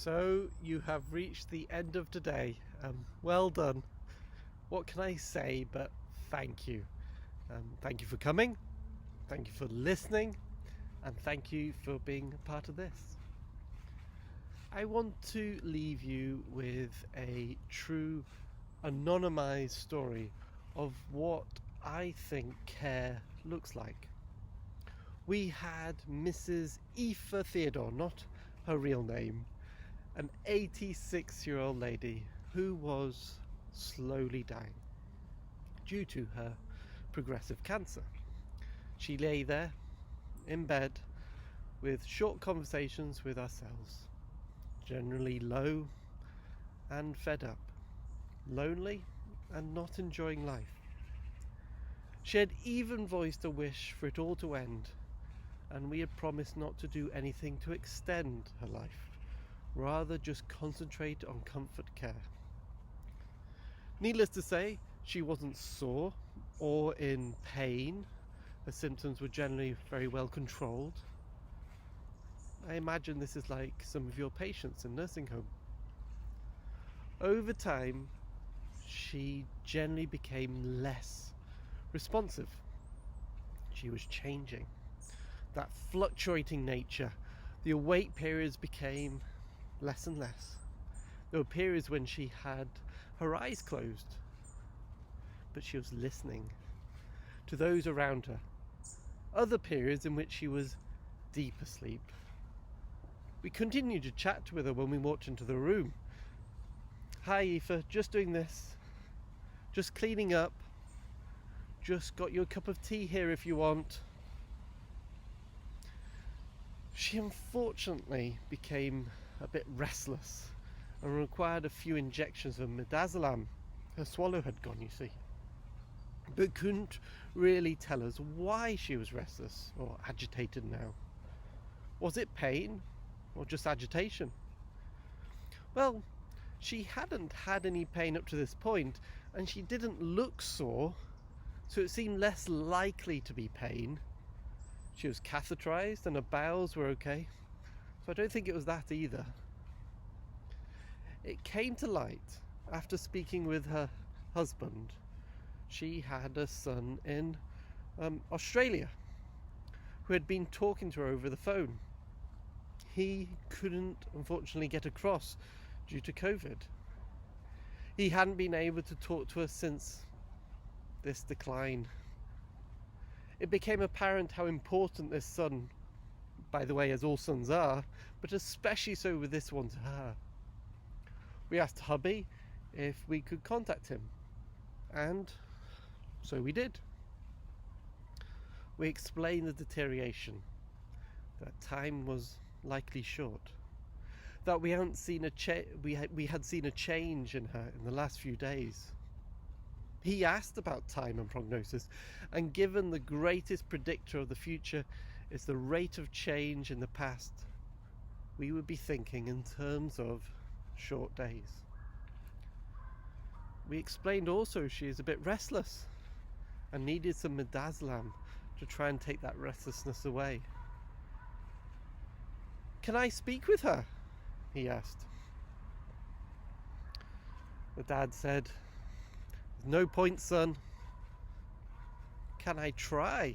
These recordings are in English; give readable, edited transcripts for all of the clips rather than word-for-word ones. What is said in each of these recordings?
So you have reached the end of today. Well done. What can I say but thank you. Thank you for coming. Thank you for listening. And thank you for being a part of this. I want to leave you with a true anonymised story of what I think care looks like. We had Mrs. Aoife Theodore, not her real name, an 86-year-old lady who was slowly dying due to her progressive cancer. She lay there in bed with short conversations with ourselves, generally low and fed up, lonely and not enjoying life. She had even voiced a wish for it all to end, and we had promised not to do anything to extend her life, rather just concentrate on comfort care. Needless to say, she wasn't sore or in pain. Her symptoms were generally very well controlled. I imagine this is like some of your patients in nursing home. Over time, she generally became less responsive. She was changing. That fluctuating nature, the awake periods became less and less. There were periods when she had her eyes closed, but she was listening to those around her. Other periods in which she was deep asleep. We continued to chat with her when we walked into the room. Hi Aoife, just doing this. Just cleaning up. Just got you a cup of tea here if you want. She unfortunately became a bit restless and required a few injections of midazolam. Her swallow had gone, you see. But couldn't really tell us why she was restless or agitated now. Was it pain or just agitation? Well, she hadn't had any pain up to this point, and she didn't look sore, so it seemed less likely to be pain. She was catheterized and her bowels were okay, so I don't think it was that either. It came to light after speaking with her husband. She had a son in Australia who had been talking to her over the phone. He couldn't unfortunately get across due to COVID. He hadn't been able to talk to her since this decline. It became apparent how important this son, by the way, as all sons are, but especially so with this one to her. We asked hubby if we could contact him, and so we did. We explained the deterioration, that time was likely short, that we hadn't seen we had seen a change in her in the last few days. He asked about time and prognosis, and given the greatest predictor of the future is the rate of change in the past, we would be thinking in terms of short days. We explained also she is a bit restless and needed some midazolam to try and take that restlessness away. Can I speak with her? He asked. The dad said, "There's no point, son. Can I try?"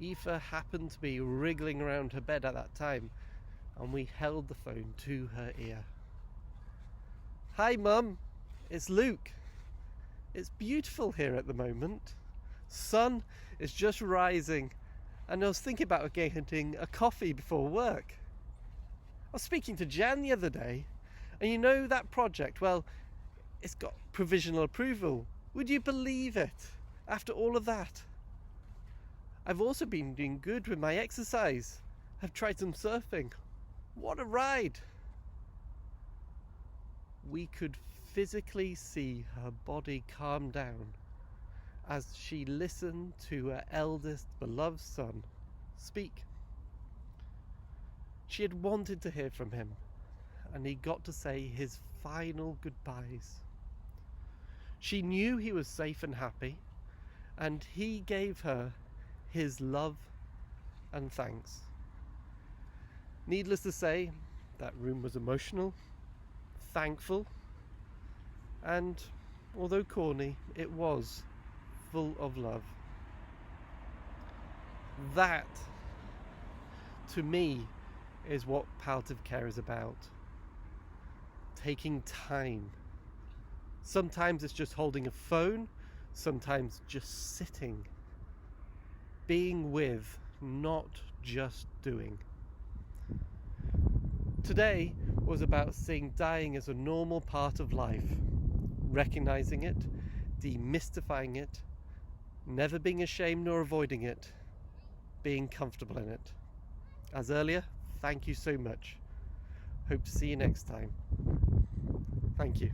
Aoife happened to be wriggling around her bed at that time, and we held the phone to her ear. "Hi Mum, it's Luke. It's beautiful here at the moment. Sun is just rising, and I was thinking about getting a coffee before work. I was speaking to Jan the other day, and you know that project, well, it's got provisional approval. Would you believe it? After all of that. I've also been doing good with my exercise. I've tried some surfing. What a ride!" We could physically see her body calm down as she listened to her eldest beloved son speak. She had wanted to hear from him, and he got to say his final goodbyes. She knew he was safe and happy, and he gave her his love and thanks. Needless to say, That room was emotional, thankful, and although corny, it was full of love. That, to me, is what palliative care is about. Taking time. Sometimes it's just holding a phone, sometimes just sitting. Being with, not just doing. Today was about seeing dying as a normal part of life, recognizing it, demystifying it, never being ashamed nor avoiding it, being comfortable in it. As earlier, thank you so much. Hope to see you next time. Thank you.